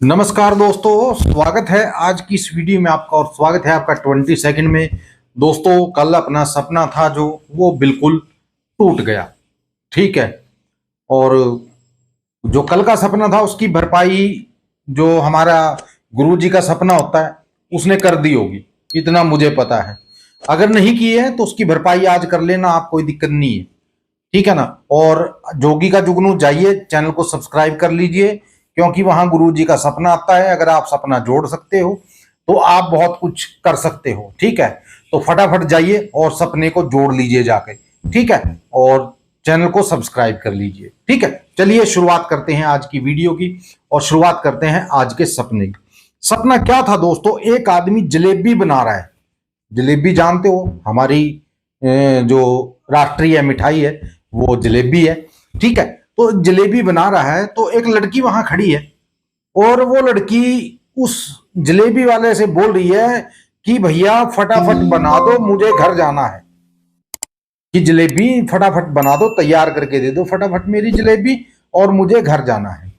नमस्कार दोस्तों, स्वागत है आज की इस वीडियो में आपका। और स्वागत है आपका 22 में। दोस्तों, कल अपना सपना था जो वो बिल्कुल टूट गया। ठीक है। और जो कल का सपना था उसकी भरपाई जो हमारा गुरुजी का सपना होता है उसने कर दी होगी, इतना मुझे पता है। अगर नहीं की है तो उसकी भरपाई आज कर लेना, आप, कोई दिक्कत नहीं है। ठीक है ना। और जोगी का जुगनू जाइए, चैनल को सब्सक्राइब कर लीजिए, क्योंकि वहां गुरु जी का सपना आता है। अगर आप सपना जोड़ सकते हो तो आप बहुत कुछ कर सकते हो। ठीक है। तो फटाफट जाइए और सपने को जोड़ लीजिए जाके। ठीक है। और चैनल को सब्सक्राइब कर लीजिए। ठीक है। चलिए शुरुआत करते हैं आज की वीडियो की, और शुरुआत करते हैं आज के सपने की। सपना क्या था दोस्तों? एक आदमी जलेबी बना रहा है। जलेबी जानते हो, हमारी जो राष्ट्रीय मिठाई है वो जलेबी है। ठीक है। तो जलेबी बना रहा है तो एक लड़की वहां खड़ी है, और वो लड़की उस जलेबी वाले से बोल रही है कि भैया फटाफट बना दो, मुझे घर जाना है। कि जलेबी फटाफट बना दो, तैयार करके दे दो फटाफट मेरी जलेबी, और मुझे घर जाना है।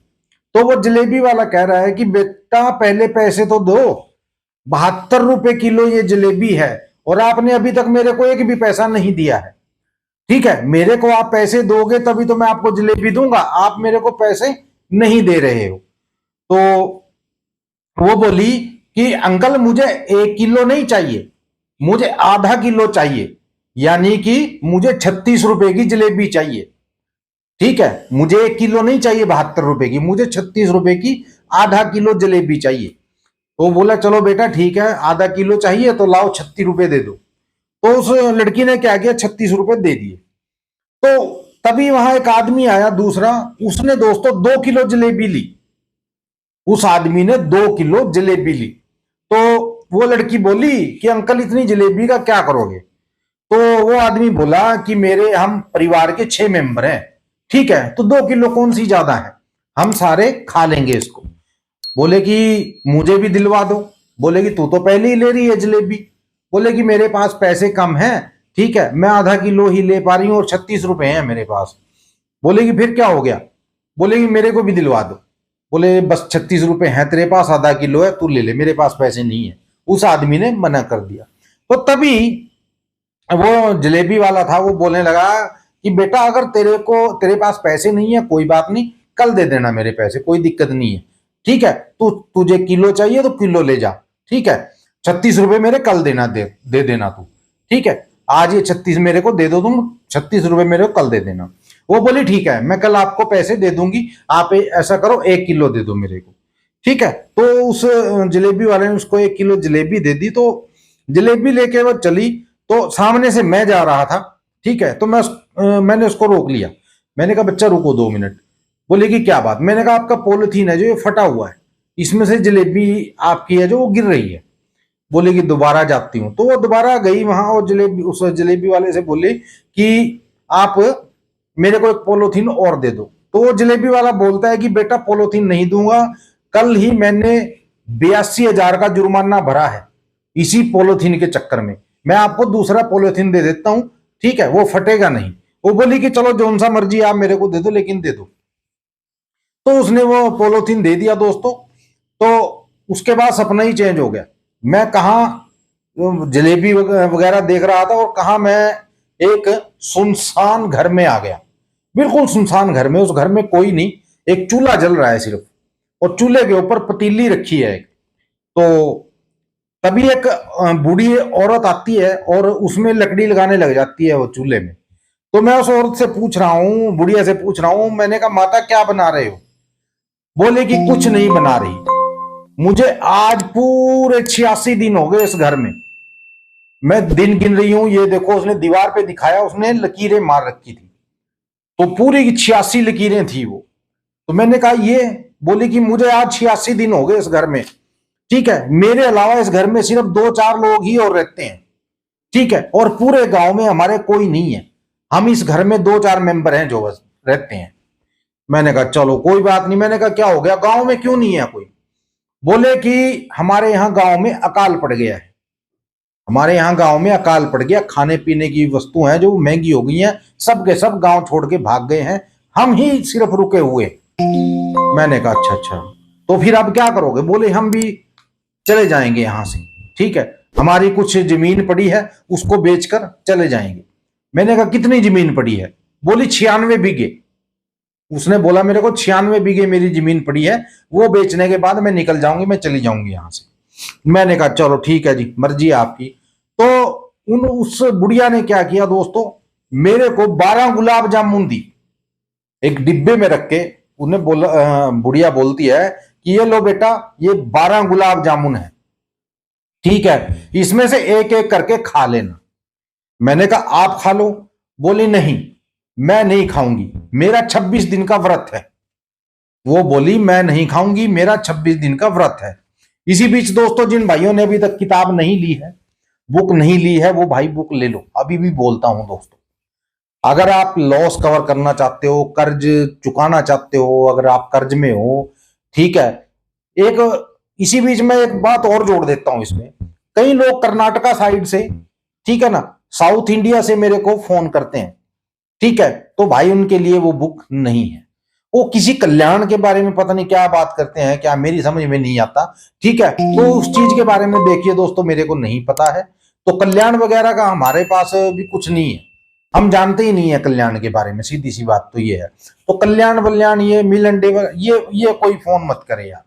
तो वो जलेबी वाला कह रहा है कि बेटा पहले पैसे तो दो, 72 रुपए किलो ये जलेबी है, और आपने अभी तक मेरे को एक भी पैसा नहीं दिया है। ठीक है, मेरे को आप पैसे दोगे तभी तो मैं आपको जलेबी दूंगा, आप मेरे को पैसे नहीं दे रहे हो। तो वो बोली कि अंकल मुझे 1 किलो नहीं चाहिए, मुझे आधा किलो चाहिए, यानी कि मुझे 36 रुपए की जलेबी चाहिए। ठीक है, मुझे 1 किलो नहीं चाहिए 72 रुपए की, मुझे 36 रुपए की आधा किलो जलेबी चाहिए। तो बोला चलो बेटा ठीक है, आधा किलो चाहिए तो लाओ 36 रुपए दे दो। तो उस लड़की ने क्या किया, 36 रुपए दे दिए। तो तभी वहां एक आदमी आया दूसरा, उसने दोस्तों 2 किलो जलेबी ली। उस आदमी ने 2 किलो जलेबी ली। तो वो लड़की बोली कि अंकल इतनी जलेबी का क्या करोगे? तो वो आदमी बोला कि मेरे हम परिवार के 6 मेंबर हैं। ठीक है, तो 2 किलो कौन सी ज्यादा है, हम सारे खा लेंगे इसको। बोले कि मुझे भी दिलवा दो। बोले कि तू तो पहले ही ले रही है जलेबी। बोले कि मेरे पास पैसे कम हैं, ठीक है, मैं आधा किलो ही ले पा रही हूँ और 36 रुपए हैं मेरे पास। बोले कि फिर क्या हो गया? बोले कि मेरे को भी दिलवा दो। बोले बस 36 रुपए हैं तेरे पास, आधा किलो है, तू ले ले, मेरे पास पैसे नहीं है। उस आदमी ने मना कर दिया। तो तभी वो जलेबी वाला था, वो बोलने लगा कि बेटा अगर तेरे पास पैसे नहीं है कोई बात नहीं, कल दे देना मेरे पैसे, कोई दिक्कत नहीं है। ठीक है, तुझे किलो चाहिए तो किलो ले जा। ठीक है, 36 रुपए मेरे कल देना, दे देना तू। ठीक है, आज ये 36 मेरे को दे दो, तुम 36 रुपए मेरे को कल दे देना। वो बोली ठीक है, मैं कल आपको पैसे दे दूंगी, आप ऐसा करो 1 किलो दे दो मेरे को। ठीक है। तो उस जलेबी वाले ने उसको 1 किलो जलेबी दे दी। तो जलेबी लेके वो चली, तो सामने से मैं जा रहा था। ठीक है, तो मैंने उसको रोक लिया। मैंने कहा बच्चा रुको 2 मिनट। बोले कि क्या बात? मैंने कहा आपका पॉलिथीन है जो ये फटा हुआ है, इसमें से जलेबी आपकी है जो वो गिर रही है। बोले कि दोबारा जाती हूँ। तो वो दोबारा गई वहां, और उस जलेबी वाले से बोले कि आप मेरे को एक पॉलिथीन और दे दो। तो वो जलेबी वाला बोलता है कि बेटा पॉलिथीन नहीं दूंगा, कल ही मैंने 82,000 का जुर्माना भरा है इसी पॉलिथीन के चक्कर में, मैं आपको दूसरा पॉलिथीन दे देता हूं। ठीक है, वो फटेगा नहीं। वो बोली कि चलो जौन सा मर्जी आप मेरे को दे दो, लेकिन दे दो। तो उसने वो पॉलिथीन दे दिया दोस्तों। तो उसके बाद सपना ही चेंज हो गया। मैं कहा जलेबी वगैरह देख रहा था, और कहा मैं एक सुनसान घर में आ गया। बिल्कुल सुनसान घर में, उस घर में कोई नहीं, एक चूल्हा जल रहा है सिर्फ, और चूल्हे के ऊपर पतीली रखी है एक। तो तभी एक बूढ़ी औरत आती है और उसमें लकड़ी लगाने लग जाती है वो चूल्हे में। तो मैं उस औरत से पूछ रहा हूँ, बुढ़िया से पूछ रहा हूँ, मैंने कहा माता क्या बना रहे हो? बोले कि कुछ नहीं बना रही, मुझे आज पूरे 86 दिन हो गए इस घर में, मैं दिन गिन रही हूं। ये देखो, उसने दीवार पे दिखाया, उसने लकीरें मार रखी थी, तो पूरी 86 लकीरें थी वो। तो मैंने कहा ये? बोले कि मुझे आज 86 दिन हो गए इस घर में। ठीक है, मेरे अलावा इस घर में सिर्फ 2-4 लोग ही और रहते हैं। ठीक है, और पूरे गांव में हमारे कोई नहीं है, हम इस घर में 2-4 मेंबर हैं जो बस रहते हैं। मैंने कहा चलो कोई बात नहीं। मैंने कहा क्या हो गया, गांव में क्यों नहीं है कोई? बोले कि हमारे यहाँ गांव में अकाल पड़ गया है, हमारे यहाँ गांव में अकाल पड़ गया, खाने पीने की वस्तु हैं जो महंगी हो गई हैं, सब के सब गांव छोड़ के भाग गए हैं, हम ही सिर्फ रुके हुए। मैंने कहा अच्छा अच्छा। तो फिर आप क्या करोगे? बोले हम भी चले जाएंगे यहां से, ठीक है, हमारी कुछ जमीन पड़ी है उसको बेचकर चले जाएंगे। मैंने कहा कितनी जमीन पड़ी है? बोली 96 बीघे। उसने बोला मेरे को 96 बीघे मेरी जमीन पड़ी है, वो बेचने के बाद मैं निकल जाऊंगी, मैं चली जाऊंगी यहां से। मैंने कहा चलो ठीक है जी, मर्जी आपकी। तो उस बुढ़िया ने क्या किया दोस्तों, मेरे को 12 गुलाब जामुन दी एक डिब्बे में रख के। उन्हें बोला, बुढ़िया बोलती है कि ये लो बेटा, ये 12 गुलाब जामुन है, ठीक है, इसमें से एक एक करके खा लेना। मैंने कहा आप खा लो। बोली नहीं, मैं नहीं खाऊंगी, मेरा 26 दिन का व्रत है। वो बोली मैं नहीं खाऊंगी, मेरा 26 दिन का व्रत है। इसी बीच दोस्तों, जिन भाइयों ने अभी तक किताब नहीं ली है, बुक नहीं ली है, वो भाई बुक ले लो। अभी भी बोलता हूं दोस्तों, अगर आप लॉस कवर करना चाहते हो, कर्ज चुकाना चाहते हो, अगर आप कर्ज में हो, ठीक है। एक इसी बीच में एक बात और जोड़ देता हूं इसमें, कई लोग कर्नाटका साइड से, ठीक है ना, साउथ इंडिया से मेरे को फोन करते हैं, ठीक है, तो भाई उनके लिए वो बुक नहीं है। वो किसी कल्याण के बारे में पता नहीं क्या बात करते हैं, क्या मेरी समझ में नहीं आता, ठीक है। तो उस चीज के बारे में देखिए दोस्तों, मेरे को नहीं पता है। तो कल्याण वगैरह का हमारे पास भी कुछ नहीं है, हम जानते ही नहीं है कल्याण के बारे में, सीधी सी बात तो ये है। तो कल्याण वल्याण, ये मिलन डे, ये कोई फोन मत करे यार,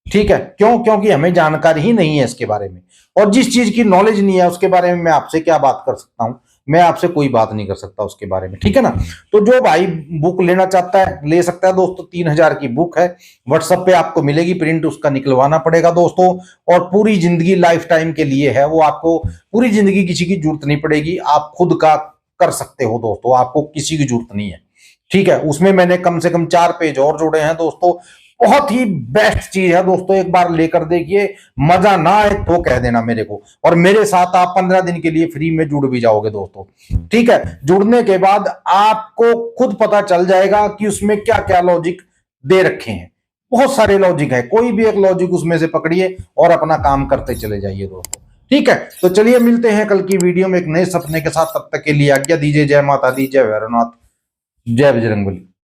ठीक है। क्यों? क्योंकि हमें जानकारी ही नहीं है इसके बारे में, और जिस चीज की नॉलेज नहीं है उसके बारे में मैं आपसे क्या बात कर सकता हूं? मैं आपसे कोई बात नहीं कर सकता उसके बारे में, ठीक है ना। तो जो भाई बुक लेना चाहता है ले सकता है दोस्तों। 3000 की बुक है, व्हाट्सएप पे आपको मिलेगी, प्रिंट उसका निकलवाना पड़ेगा दोस्तों। और पूरी जिंदगी लाइफ टाइम के लिए है वो, आपको पूरी जिंदगी किसी की जरूरत नहीं पड़ेगी, आप खुद का कर सकते हो दोस्तों, आपको किसी की जरूरत नहीं है, ठीक है। उसमें मैंने कम से कम 4 पेज और जोड़े हैं दोस्तों। बहुत ही बेस्ट चीज है दोस्तों, एक बार लेकर देखिए, मजा ना आए तो कह देना मेरे को। और मेरे साथ आप 15 दिन के लिए फ्री में जुड़ भी जाओगे दोस्तों, ठीक है। जुड़ने के बाद आपको खुद पता चल जाएगा कि उसमें क्या क्या लॉजिक दे रखे हैं। बहुत सारे लॉजिक है, कोई भी एक लॉजिक उसमें से पकड़िए और अपना काम करते चले जाइए दोस्तों, ठीक है। तो चलिए मिलते हैं कल की वीडियो में एक नए सपने के साथ, तब तक के लिए आज्ञा दीजिए। जय माता दी, जय भैरवनाथ, जय बजरंगबली।